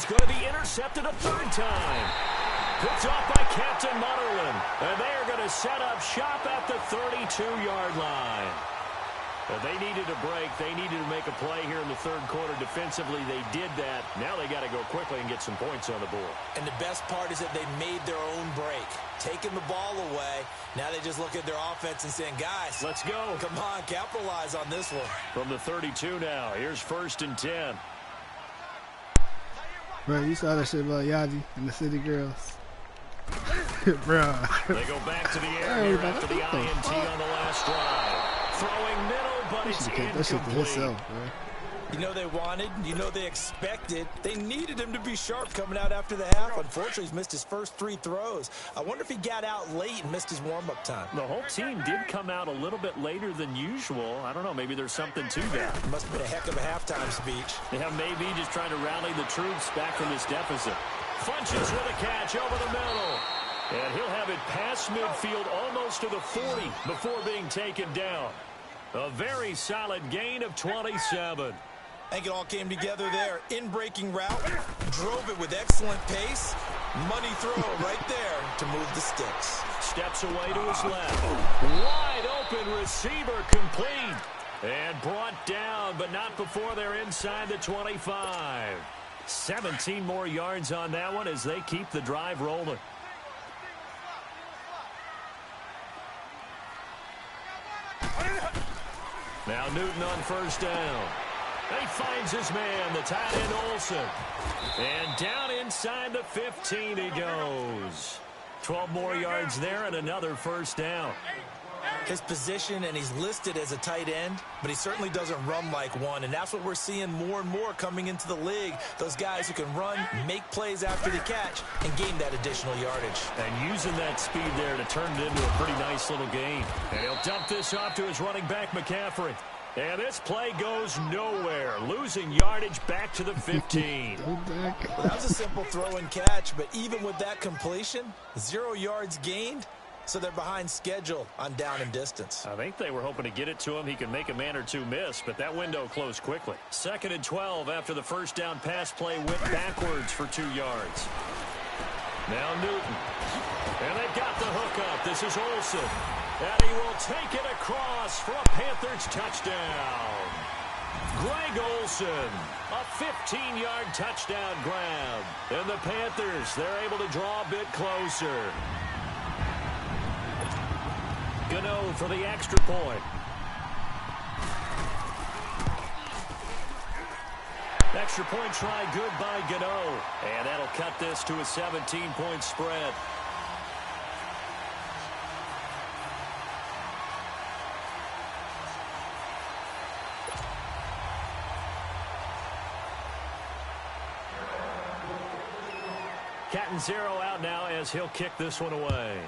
It's going to be intercepted a third time. Picked off by Captain Mutterland. And they are going to set up shop at the 32-yard line. Well, they needed a break. They needed to make a play here in the third quarter. Defensively, they did that. Now they got to go quickly and get some points on the board. And the best part is that they made their own break. Taking the ball away. Now they just look at their offense and saying, guys, let's go. Come on, capitalize on this one. From the 32 now, here's 1st and 10. Bro, you saw that shit about Yaji and the City Girls. Bro. They go back to the air here after the INT on the last drive. Throwing middle, but it's incomplete. You know they wanted, you know they expected. They needed him to be sharp coming out after the half. Unfortunately, he's missed his first 3 throws. I wonder if he got out late and missed his warm-up time. The whole team did come out a little bit later than usual. I don't know, maybe there's something to that. Must have been a heck of a halftime speech. Yeah, maybe just trying to rally the troops back from this deficit. Funches with a catch over the middle. And he'll have it past midfield almost to the 40 before being taken down. A very solid gain of 27. I think it all came together there. In-breaking route, drove it with excellent pace. Money throw right there to move the sticks. Steps away to his left. Wide open receiver complete. And brought down, but not before they're inside the 25. 17 more yards on that one as they keep the drive rolling. Now Newton on 1st down. He finds his man, the tight end Olsen. And down inside the 15 he goes. 12 more yards there and another 1st down. His position, and he's listed as a tight end, but he certainly doesn't run like one, and that's what we're seeing more and more coming into the league. Those guys who can run, make plays after the catch, and gain that additional yardage. And using that speed there to turn it into a pretty nice little game. And he'll dump this off to his running back, McCaffrey. And this play goes nowhere, losing yardage back to the 15. Well, that was a simple throw and catch, but even with that completion, 0 yards gained. So they're behind schedule on down and distance. I think they were hoping to get it to him. He can make a man or two miss, but that window closed quickly. 2nd and 12 after the 1st down pass play went backwards for 2 yards. Now Newton. And they've got the hook up. This is Olsen. And he will take it across for a Panthers touchdown. Greg Olsen, a 15-yard touchdown grab. And the Panthers, they're able to draw a bit closer. Gano for the extra point. Extra point try good by Gano. And that'll cut this to a 17-point spread. Cat and 0 out now as he'll kick this one away.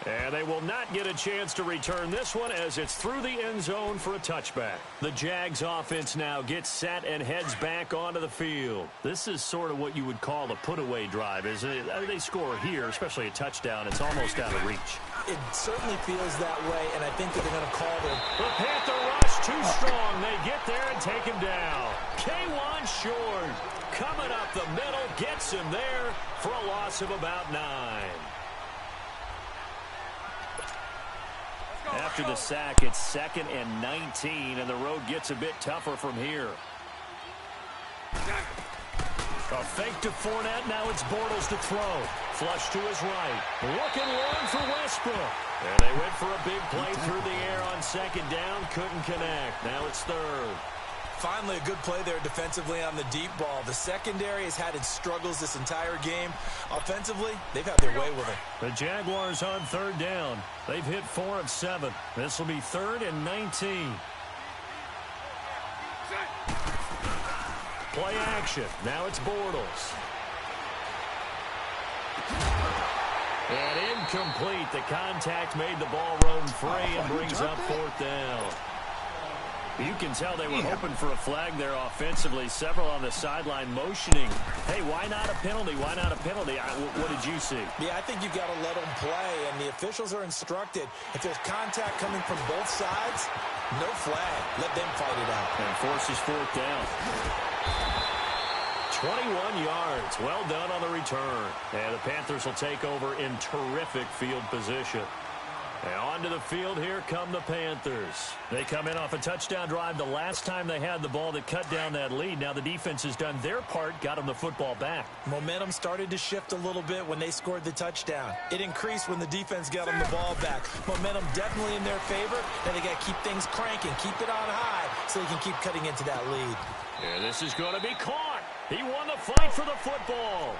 And they will not get a chance to return this one as it's through the end zone for a touchback. The Jags offense now gets set and heads back onto the field. This is sort of what you would call a put-away drive, isn't it? They score here, especially a touchdown. It's almost out of reach. It certainly feels that way, and I think that they're going to call them. The Panther rush too strong. They get there and take him down. K1 short. Coming up the middle, gets him there for a loss of about 9. After the sack, it's 2nd and 19, and the road gets a bit tougher from here. A fake to Fournette. Now it's Bortles to throw. Flush to his right. Looking long for Westbrook. And they went for a big play through the air on 2nd down. Couldn't connect. Now it's 3rd. Finally, a good play there defensively on the deep ball. The secondary has had its struggles this entire game. Offensively, they've had their way with it. The Jaguars on 3rd down. They've hit 4 of 7. This will be 3rd and 19. Play action. Now it's Bortles. And incomplete. The contact made the ball roam free and brings up 4th down. You can tell they were hoping for a flag there offensively. Several on the sideline motioning. Hey, why not a penalty? Why not a penalty? What did you see? Yeah, I think you've got to let them play, and the officials are instructed. If there's contact coming from both sides, no flag. Let them fight it out. And forces fourth down. 21 yards. Well done on the return. And the Panthers will take over in terrific field position. And onto the field, here come the Panthers. They come in off a touchdown drive the last time they had the ball that cut down that lead. Now the defense has done their part, got them the football back. Momentum started to shift a little bit when they scored the touchdown. It increased when the defense got them the ball back. Momentum definitely in their favor. Now they got to keep things cranking, keep it on high so they can keep cutting into that lead. Yeah, this is going to be caught. He won the fight for the football.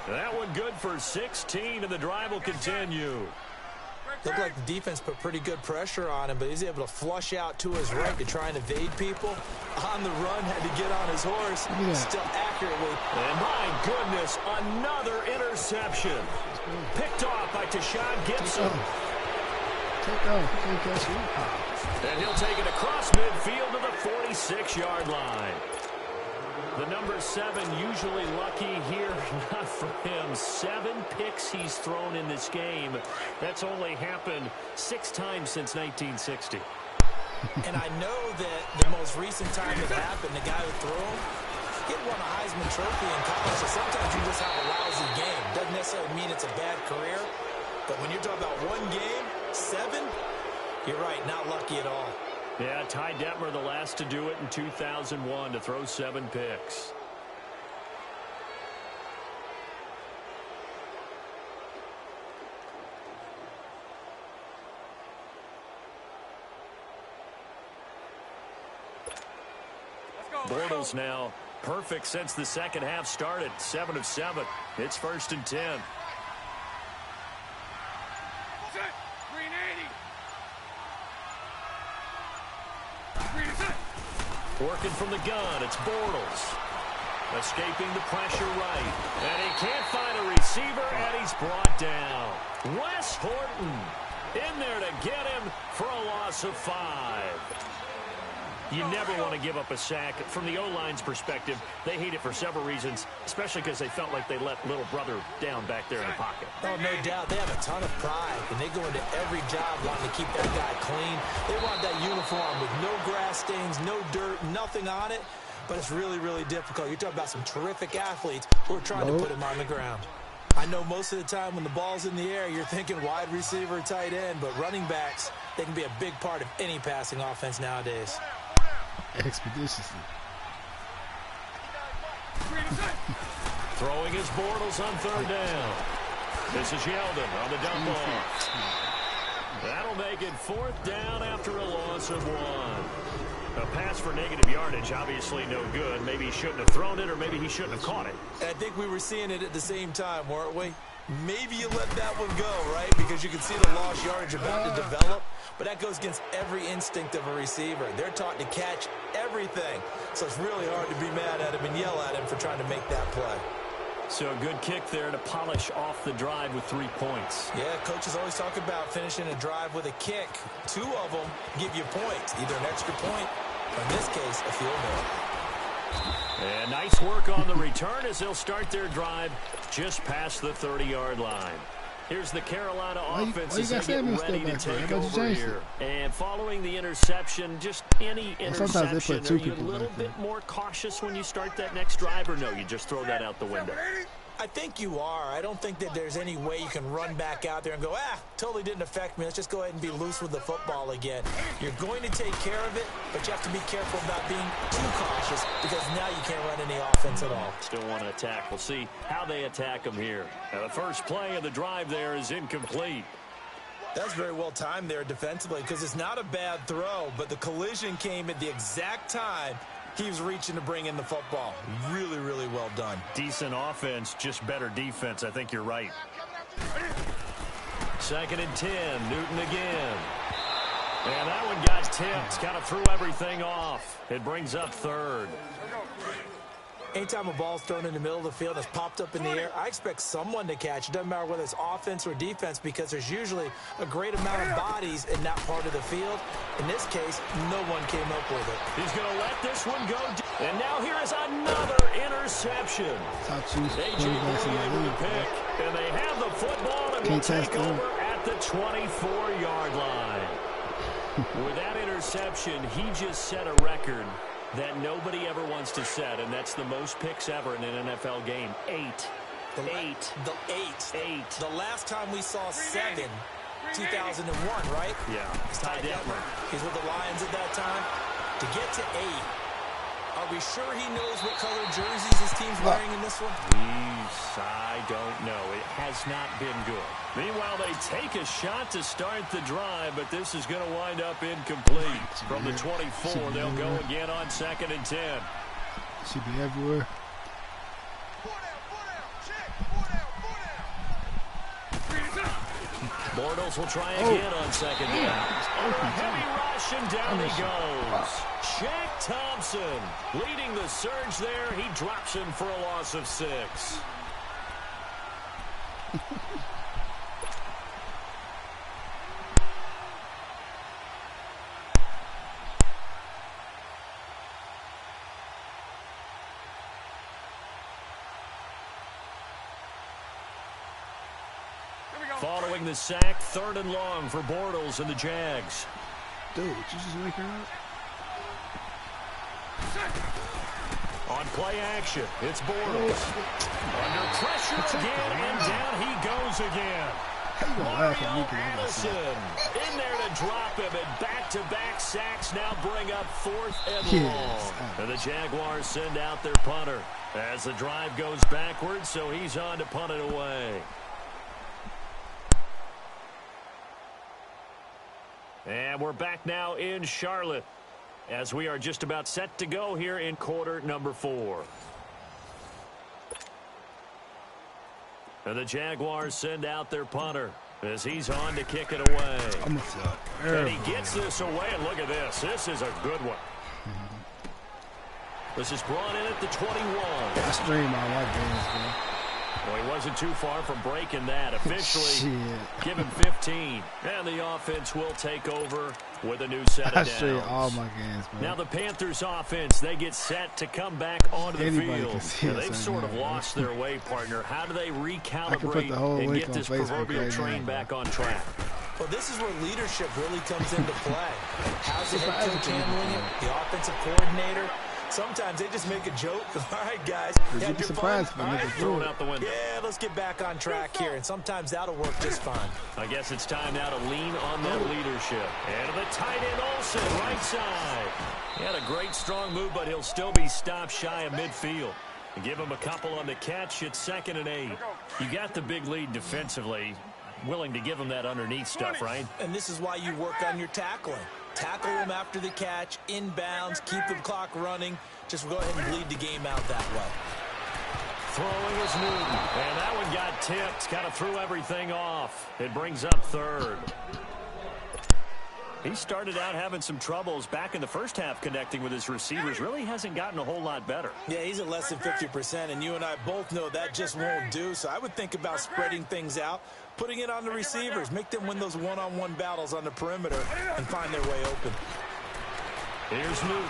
That one good for 16, and the drive will continue. Looked like the defense put pretty good pressure on him, but he's able to flush out to his right to try and evade people. On the run, had to get on his horse, still accurately. And my goodness, another interception. Picked off by Tashawn Gibson. And he'll take it across midfield to the 46-yard line. The number 7 usually lucky here, not for him. 7 picks he's thrown in this game. That's only happened 6 times since 1960. And I know that the most recent time it happened, the guy who threw him, he won a Heisman Trophy in college, so sometimes you just have a lousy game. Doesn't necessarily mean it's a bad career, but when you're talking about one game, 7, you're right, not lucky at all. Yeah, Ty Detmer, the last to do it in 2001, to throw 7 picks. Bortles now perfect since the second half started. 7 of 7. It's 1st and 10. Working from the gun, it's Bortles. Escaping the pressure right. And he can't find a receiver, and he's brought down. Wes Horton in there to get him for a loss of 5. You never want to give up a sack. From the O-line's perspective, they hate it for several reasons, especially because they felt like they let little brother down back there in the pocket. Oh, no doubt. They have a ton of pride, and they go into every job wanting to keep that guy clean. They want that uniform with no grass stains, no dirt, nothing on it, but it's really, really difficult. You're talking about some terrific athletes who are trying to put him on the ground. I know most of the time when the ball's in the air, you're thinking wide receiver, tight end, but running backs, they can be a big part of any passing offense nowadays. Expeditiously. Throwing his Bortles on 3rd down. This is Yeldon on the dump off. That'll make it 4th down after a loss of 1. A pass for negative yardage, obviously no good. Maybe he shouldn't have thrown it, or maybe he shouldn't have caught it. I think we were seeing it at the same time, weren't we? Maybe you let that one go, right? Because you can see the lost yardage about to develop. But that goes against every instinct of a receiver. They're taught to catch everything. So it's really hard to be mad at him and yell at him for trying to make that play. So a good kick there to polish off the drive with 3 points. Yeah, coaches always talk about finishing a drive with a kick. 2 of them give you points, either an extra point, or in this case, a field goal. And nice work on the return as they'll start their drive just past the 30-yard line. Here's the Carolina offense as they get ready to take over here. And following the interception, just any interception, are you a little bit more cautious when you start that next drive, or no, you just throw that out the window? I think you are. I don't think that there's any way you can run back out there and go, totally didn't affect me. Let's just go ahead and be loose with the football again. You're going to take care of it, but you have to be careful about being too cautious because now you can't run any offense at all. Still want to attack. We'll see how they attack them here. Now, the first play of the drive there is incomplete. That's very well timed there defensively because it's not a bad throw, but the collision came at the exact time he was reaching to bring in the football. Really, really well done. Decent offense, just better defense. I think you're right. 2nd and 10. Newton again. And that one got tipped. Kind of threw everything off. It brings up 3rd. Anytime a ball's thrown in the middle of the field that's popped up in the air, I expect someone to catch. It doesn't matter whether it's offense or defense because there's usually a great amount of bodies in that part of the field. In this case, no one came up with it. He's going to let this one go. And now here is another interception. A.J. Green able to pick. And they have the football and will take over at the 24-yard line. With that interception, he just set a record that nobody ever wants to set, and that's the most picks ever in an NFL game. 8. The last time we saw 7, 2001, right? Yeah. It's Ty Detmer. He's with the Lions at that time. To get to 8, are we sure he knows what color jerseys his team's wearing in this one? I don't know. It has not been good. Meanwhile, they take a shot to start the drive, but this is going to wind up incomplete. From the 24, they'll go again on 2nd and 10. Should be everywhere. Bortles will try again on 2nd down. Heavy rush, and down he goes. Shaq Thompson leading the surge there. He drops him for a loss of 6. Following the sack, 3rd and long for Bortles and the Jags. Dude, you just make her up? On play action, it's Bortles. Under pressure again, and down he goes again. Mario Addison in there to drop him, and back-to-back sacks now bring up 4th and long. And the Jaguars send out their punter as the drive goes backwards, so he's on to punt it away. And we're back now in Charlotte as we are just about set to go here in quarter number 4. And the Jaguars send out their punter as he's on to kick it away. And he gets this away, and look at this. This is a good one. This is brought in at the 21. I stream all my games, man. Well, he wasn't too far from breaking that. Officially, give him 15. And the offense will take over with a new set of downs. I stream all my games, man. Now the Panthers offense, they get set to come back onto the field. They've sort of lost their way, partner. How do they recalibrate and get this proverbial train back on track? Well, this is where leadership really comes into play. How's the head coach handling it? The offensive coordinator? Sometimes they just make a joke. All right, guys. Had your fun? All right, throw it out the window. Yeah, let's get back on track here. And sometimes that'll work just fine. I guess it's time now to lean on that leadership. And the tight end Olsen, right side. He had a great strong move, but he'll still be stopped shy of midfield. Give him a couple on the catch. It's 2nd and 8. You got the big lead defensively. Willing to give him that underneath stuff, right? And this is why you work on your tackling. Tackle him after the catch, inbounds, keep the clock running. Just go ahead and bleed the game out that way. Throwing is Newton. And that one got tipped. Kind of threw everything off. It brings up 3rd. He started out having some troubles back in the first half connecting with his receivers. Really hasn't gotten a whole lot better. Yeah, he's at less than 50%, and you and I both know that just won't do. So I would think about spreading things out, putting it on the receivers, make them win those one-on-one battles on the perimeter and find their way open. Here's Newton.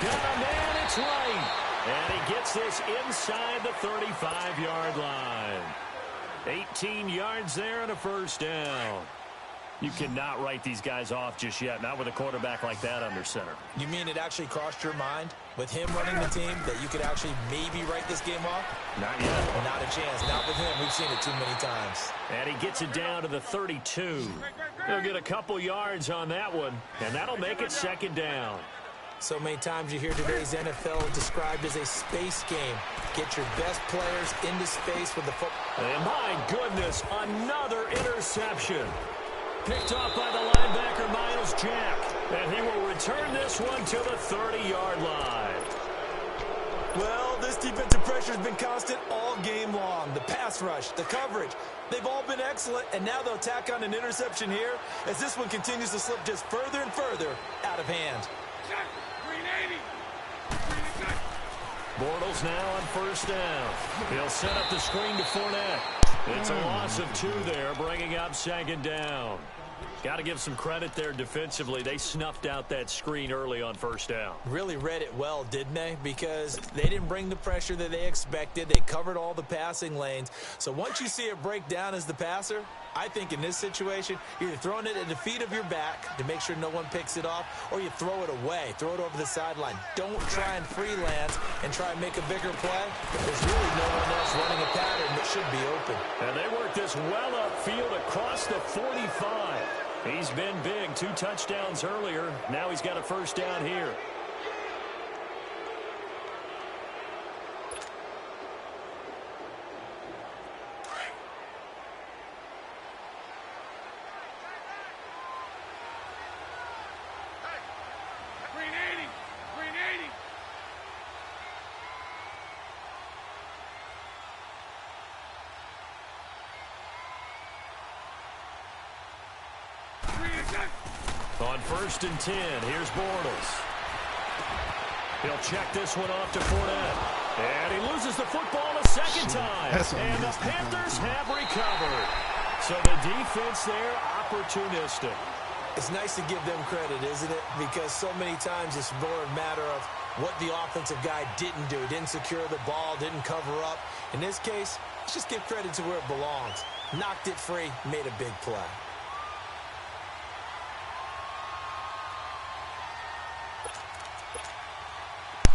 Got a man, it's right. And he gets this inside the 35-yard line. 18 yards there and a 1st down. You cannot write these guys off just yet, not with a quarterback like that under center. You mean it actually crossed your mind with him running the team that you could actually maybe write this game off? Not yet. Not a chance. Not with him. We've seen it too many times. And he gets it down to the 32. He'll get a couple yards on that one, and that'll make it 2nd down. So many times you hear today's NFL described as a space game. Get your best players into space with the football. And my goodness, another interception. Picked off by the linebacker, Miles Jack. And he will return this one to the 30-yard line. Well, this defensive pressure has been constant all game long. The pass rush, the coverage, they've all been excellent. And now they'll tack on an interception here as this one continues to slip just further and further out of hand. Bortles now on first down. He'll set up the screen to Fournette. It's a loss of 2 there, bringing up second down. Got to give some credit there defensively. They snuffed out that screen early on first down. Really read it well, didn't they? Because they didn't bring the pressure that they expected. They covered all the passing lanes. So once you see it break down as the passer, I think in this situation, you're either throwing it at the feet of your back to make sure no one picks it off, or you throw it away, throw it over the sideline. Don't try and freelance and try and make a bigger play. There's really no one else running a pattern that should be open. And they work this well upfield across the 45. He's been big, 2 touchdowns earlier. Now he's got a first down here. On first and 10, here's Bortles. He'll check this one off to Fournette. And he loses the football a second time. And the Panthers have recovered. So the defense there, opportunistic. It's nice to give them credit, isn't it? Because so many times it's more a matter of what the offensive guy didn't do. Didn't secure the ball, didn't cover up. In this case, let's just give credit to where it belongs. Knocked it free, made a big play.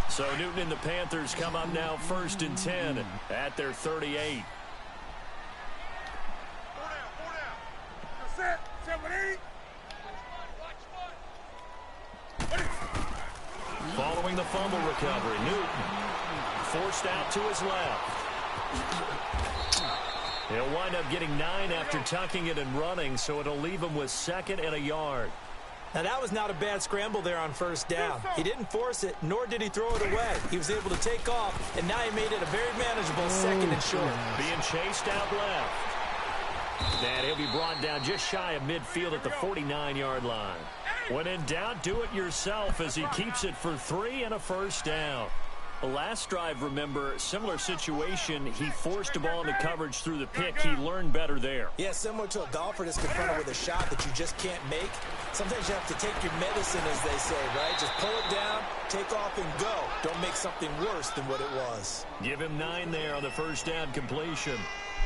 So Newton and the Panthers come up now first and 10 at their 38. Following the fumble recovery, Newton forced out to his left. He'll wind up getting 9 after tucking it and running, so it'll leave him with 2nd and a yard. Now, that was not a bad scramble there on first down. He didn't force it, nor did he throw it away. He was able to take off, and now he made it a very manageable 2nd and short. Being chased out left. And he'll be brought down just shy of midfield at the 49-yard line. When in doubt, do it yourself as he keeps it for 3 and a first down. The last drive, remember, similar situation. He forced a ball into coverage through the pick. He learned better there. Yeah, similar to a golfer that's confronted with a shot that you just can't make. Sometimes you have to take your medicine, as they say, right? Just pull it down, take off, and go. Don't make something worse than what it was. Give him 9 there on the first down completion.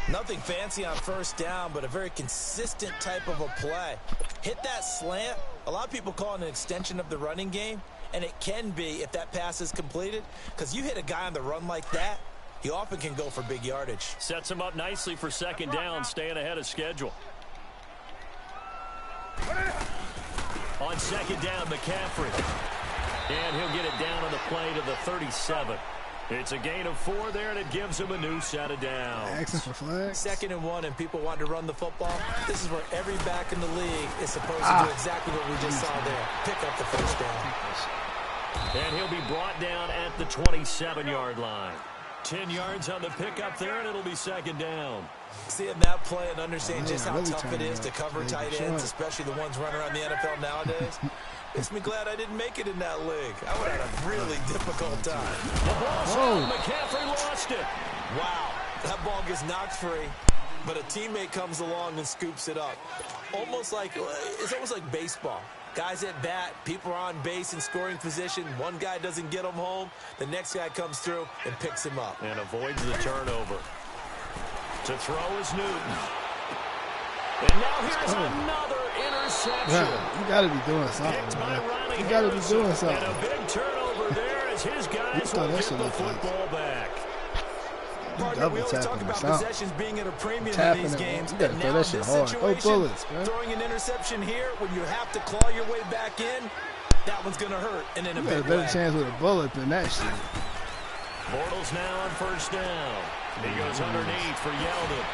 Nothing fancy on first down, but a very consistent type of a play. Hit that slant. A lot of people call it an extension of the running game, and it can be if that pass is completed, because you hit a guy on the run like that, he often can go for big yardage. Sets him up nicely for second down, staying ahead of schedule. On second down, McCaffrey. And he'll get it down on the play to the 37. It's a gain of 4 there, and it gives him a new set of downs. Access for flags. 2nd and 1, and people want to run the football. This is where every back in the league is supposed to do exactly what we just saw there. Pick up the first down. And he'll be brought down at the 27-yard line. 10 yards on the pickup there, and it'll be second down. Seeing that play and understanding just how tough it is to cover tight ends, especially the ones running around the NFL nowadays, makes me glad I didn't make it in that league. I would have had a really difficult time. The ball's out. McCaffrey lost it. Wow, that ball gets knocked free, but a teammate comes along and scoops it up. It's almost like baseball. Guys at bat, people are on base in scoring position. One guy doesn't get him home. The next guy comes through and picks him up. And avoids the turnover. To throw is Newton. And now here's another interception. Yeah, you got to be doing something, man. You got to be doing something. And a big turnover there as his guys will get the football back. Partner, we always talk about possessions being at a premium in these games. You gotta throw that shit hard. Oh, bullets, man. Throwing an interception here when you have to claw your way back in, that one's going to hurt. And in a big way. You got a better chance with a bullet than that shit. Bortles now on first down. He goes underneath for Yeldon.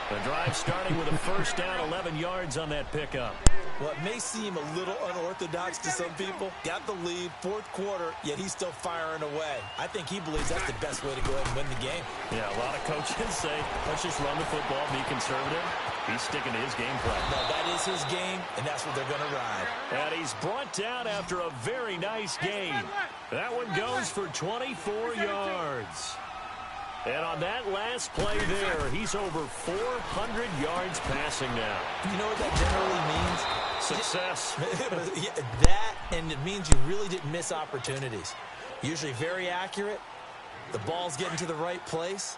The drive starting with a first down, 11 yards on that pickup. Well, it may seem a little unorthodox to some people. Got the lead, 4th quarter, yet he's still firing away. I think he believes that's the best way to go ahead and win the game. Yeah, a lot of coaches say, let's just run the football, be conservative. He's sticking to his game plan. No, that is his game, and that's what they're going to ride. And he's brought down after a very nice game. That one goes for 24 yards. And on that last play there, he's over 400 yards passing now. You know what that generally means? Success. That, and it means you really didn't miss opportunities. Usually very accurate. The ball's getting to the right place.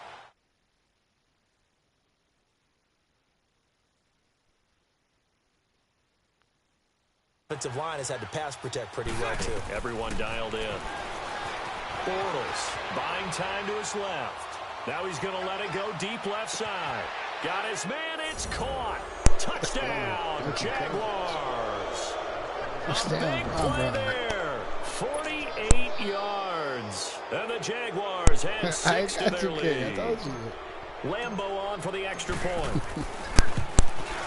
Offensive line has had to pass protect pretty well, too. Everyone dialed in. Bortles buying time to his left. Now he's going to let it go deep left side. Got his man. It's caught. Touchdown, Jaguars. A big play there. 48 yards. And the Jaguars had 6 to their lead. Lambo on for the extra point.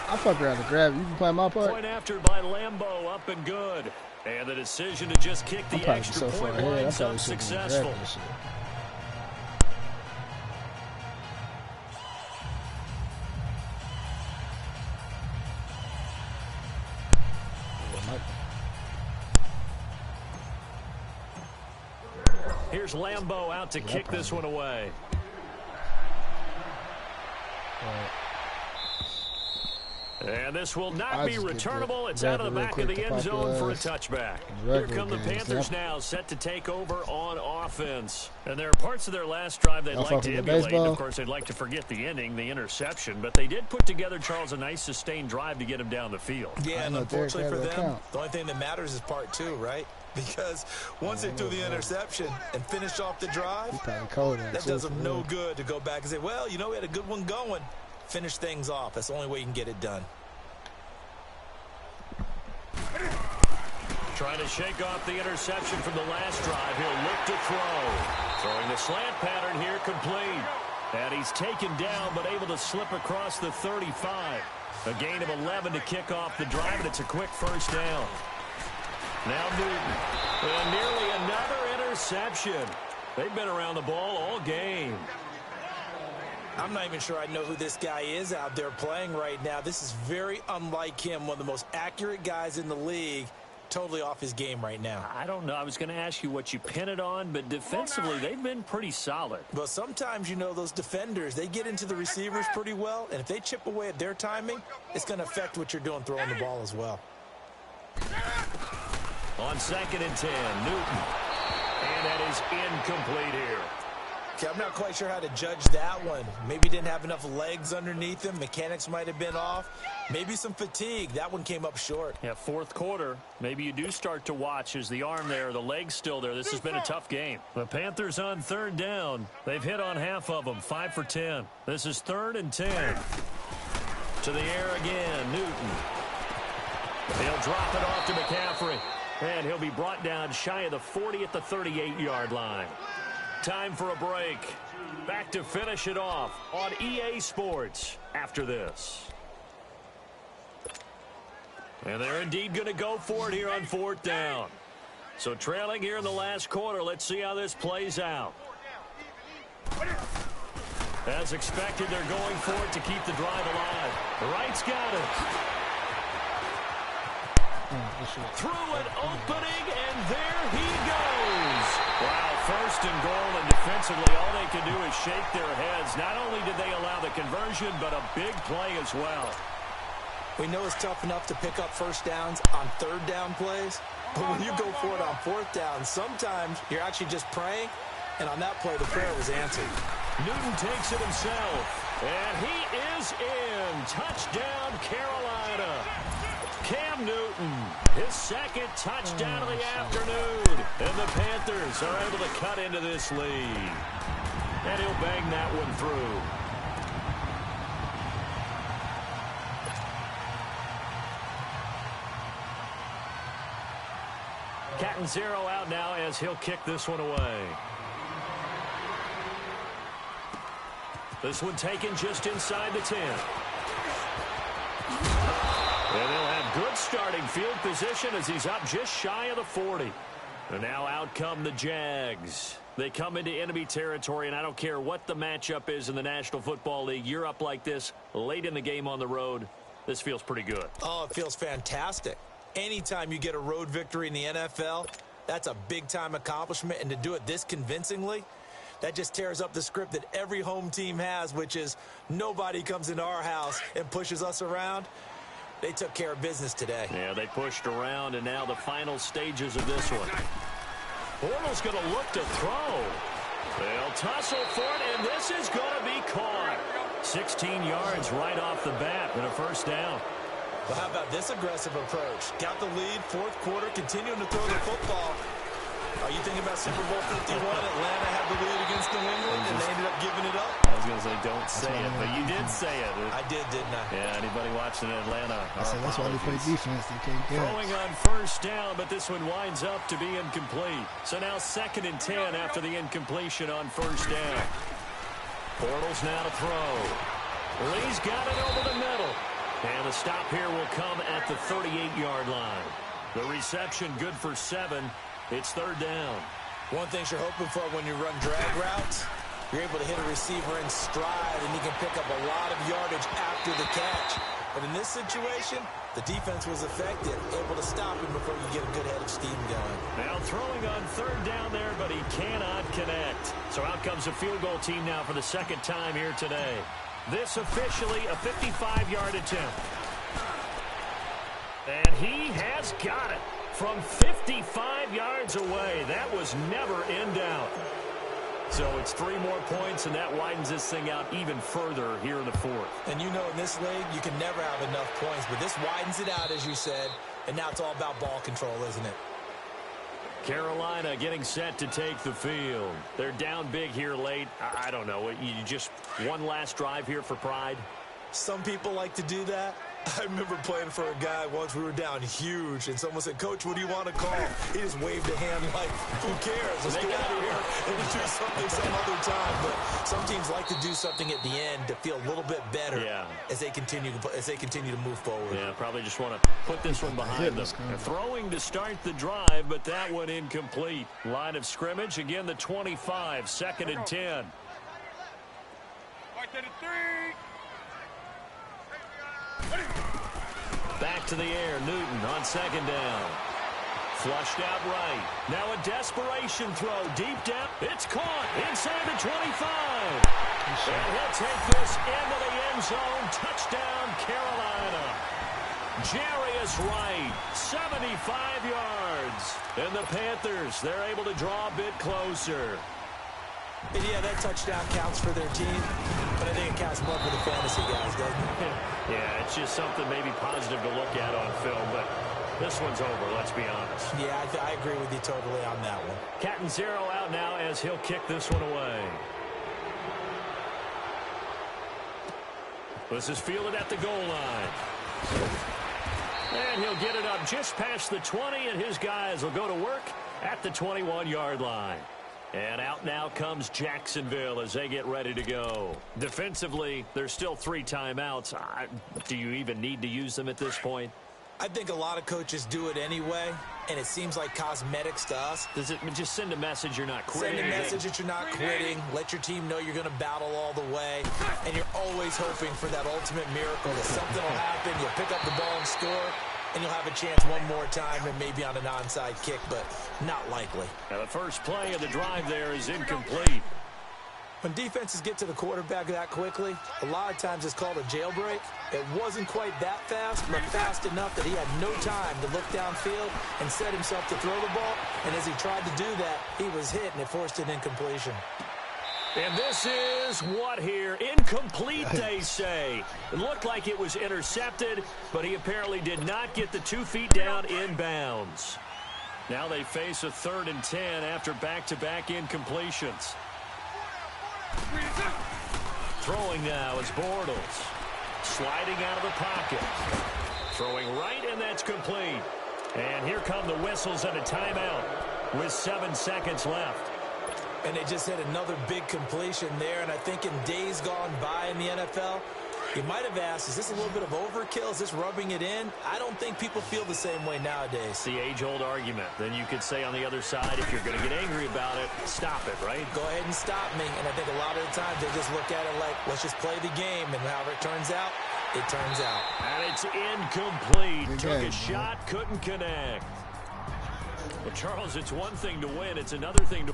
I fuck around to grab it. You can play my part. Point after by Lambo, up and good. And the decision to just kick the extra point winds up successful. Here's Lambo out to kick this one away. And this will not be returnable. It's out of the back of the end zone for a touchback. Here come the Panthers now, set to take over on offense. And there are parts of their last drive they'd like to emulate. Of course, they'd like to forget the ending, the interception. But they did put together, Charles, a nice sustained drive to get him down the field. Yeah, and unfortunately for them, the only thing that matters is part 2, right? Because once they threw the interception and finished off the drive, that does them no good to go back and say, well, you know, we had a good one going. Finish things off. That's the only way you can get it done. Trying to shake off the interception from the last drive. He'll look to throw. Throwing the slant pattern here, complete. And he's taken down, but able to slip across the 35. A gain of 11 to kick off the drive, and it's a quick first down. Now Newton. And nearly another interception. They've been around the ball all game. I'm not even sure I know who this guy is out there playing right now. This is very unlike him, one of the most accurate guys in the league. Totally off his game right now. I don't know. I was going to ask you what you pin it on, but defensively, they've been pretty solid. But sometimes, you know, those defenders, they get into the receivers pretty well, and if they chip away at their timing, it's going to affect what you're doing throwing the ball as well. On 2nd and 10, Newton. And that is incomplete here. Okay, I'm not quite sure how to judge that one. Maybe he didn't have enough legs underneath him. Mechanics might have been off. Maybe some fatigue. That one came up short. Yeah, 4th quarter. Maybe you do start to watch as the arm there, the leg's still there. This has been a tough game. The Panthers on 3rd down. They've hit on half of them, 5 for 10. This is 3rd and 10. To the air again, Newton. He'll drop it off to McCaffrey. And he'll be brought down shy of the 40 at the 38-yard line. Time for a break. Back to finish it off on EA Sports after this. And they're indeed going to go for it here on 4th down. So trailing here in the last quarter, let's see how this plays out. As expected, they're going for it to keep the drive alive. The right's got it. Through an opening, and there he goes. Wow, 1st and goal, and defensively, all they can do is shake their heads. Not only did they allow the conversion, but a big play as well. We know it's tough enough to pick up first downs on 3rd down plays, but when you go for it on 4th down, sometimes you're actually just praying, and on that play, the prayer was answered. Newton takes it himself, and he is in. Touchdown, Carolina. Cam Newton, his 2nd touchdown of the afternoon. And the Panthers are able to cut into this lead. And he'll bang that one through. Cat and 0 out now as he'll kick this one away. This one taken just inside the 10. And they'll have good starting field position as he's up just shy of the 40. And now out come the Jags. They come into enemy territory, and I don't care what the matchup is in the National Football League. You're up like this late in the game on the road. This feels pretty good. Oh, it feels fantastic. Anytime you get a road victory in the NFL, that's a big-time accomplishment, and to do it this convincingly, that just tears up the script that every home team has, which is nobody comes into our house and pushes us around. They took care of business today. Yeah, they pushed around, and now the final stages of this one. Bortles going to look to throw. They'll tussle for it, and this is going to be caught. 16 yards right off the bat and a first down. Well, how about this aggressive approach? Got the lead, fourth quarter, continuing to throw the football. Are you thinking about Super Bowl 51? Atlanta had the lead against New England, and they ended up giving it up? I was going to say, don't say it, but you did say it. I did, didn't I? Yeah, anybody watching Atlanta? I said that's why they play defense. They can't get Throwing on first down, but this one winds up to be incomplete. So now 2nd and 10 after the incompletion on first down. Bortles now to throw. Lee's got it over the middle. And the stop here will come at the 38-yard line. The reception good for 7. It's 3rd down. One thing you're hoping for when you run drag routes, you're able to hit a receiver in stride, and you can pick up a lot of yardage after the catch. But in this situation, the defense was effective, able to stop him before you get a good head of steam going. Now throwing on 3rd down there, but he cannot connect. So out comes a field goal team now for the 2nd time here today. This officially a 55-yard attempt. And he has got it from 55 yards away. That was never in doubt. So it's 3 more points, and that widens this thing out even further here in the 4th. And you know in this league, you can never have enough points, but this widens it out, as you said, and now it's all about ball control, isn't it? Carolina getting set to take the field. They're down big here late. I don't know. You just one last drive here for pride? Some people like to do that. I remember playing for a guy once. We were down huge, and someone said, "Coach, what do you want to call?" He just waved a hand like, "Who cares? Let's get out of here and do something some other time." But some teams like to do something at the end to feel a little bit better as they continue to move forward. Yeah, probably just want to put this one behind them. Throwing to start the drive, but that one incomplete. Line of scrimmage, again the 25, 2nd and 10. Back to the air, Newton on 2nd down. Flushed out right. Now a desperation throw deep down. It's caught inside the 25. And he'll take this into the end zone. Touchdown, Carolina. Jarius Wright, 75 yards. And the Panthers, they're able to draw a bit closer. And yeah, that touchdown counts for their team, but I think it counts more for the fantasy guys, doesn't it? Yeah, it's just something maybe positive to look at on film, but this one's over, let's be honest. Yeah, I agree with you totally on that one. Catanzaro out now as he'll kick this one away. This is fielded at the goal line. And he'll get it up just past the 20, and his guys will go to work at the 21-yard line. And out now comes Jacksonville as they get ready to go. Defensively, there's still 3 timeouts. Do you even need to use them at this point? I think a lot of coaches do it anyway, and it seems like cosmetics to us. Does it just send a message you're not quitting? Send a message that you're not quitting. Let your team know you're going to battle all the way. And you're always hoping for that ultimate miracle that something will happen, you'll pick up the ball and score, and you'll have a chance one more time and maybe on an onside kick, but not likely. Now the first play of the drive there is incomplete. When defenses get to the quarterback that quickly, a lot of times it's called a jailbreak. It wasn't quite that fast, but fast enough that he had no time to look downfield and set himself to throw the ball. And as he tried to do that, he was hit, and it forced an incompletion. And this is what here? Incomplete, they say. It looked like it was intercepted, but he apparently did not get the 2 feet down in bounds. Now they face a 3rd and 10 after back-to-back incompletions. Throwing now is Bortles. Sliding out of the pocket. Throwing right, and that's complete. And here come the whistles and a timeout with 7 seconds left. And they just had another big completion there, and I think in days gone by in the NFL, You might have asked, is this a little bit of overkill? Is this rubbing it in? I don't think people feel the same way nowadays. The age-old argument. Then you could say on the other side, if you're going to get angry about it, stop it, right? Go ahead and stop me. And I think a lot of the times they just look at it like, let's just play the game. And however it turns out, it turns out. And it's incomplete. Took a shot, couldn't connect. Well, Charles, it's one thing to win. It's another thing to...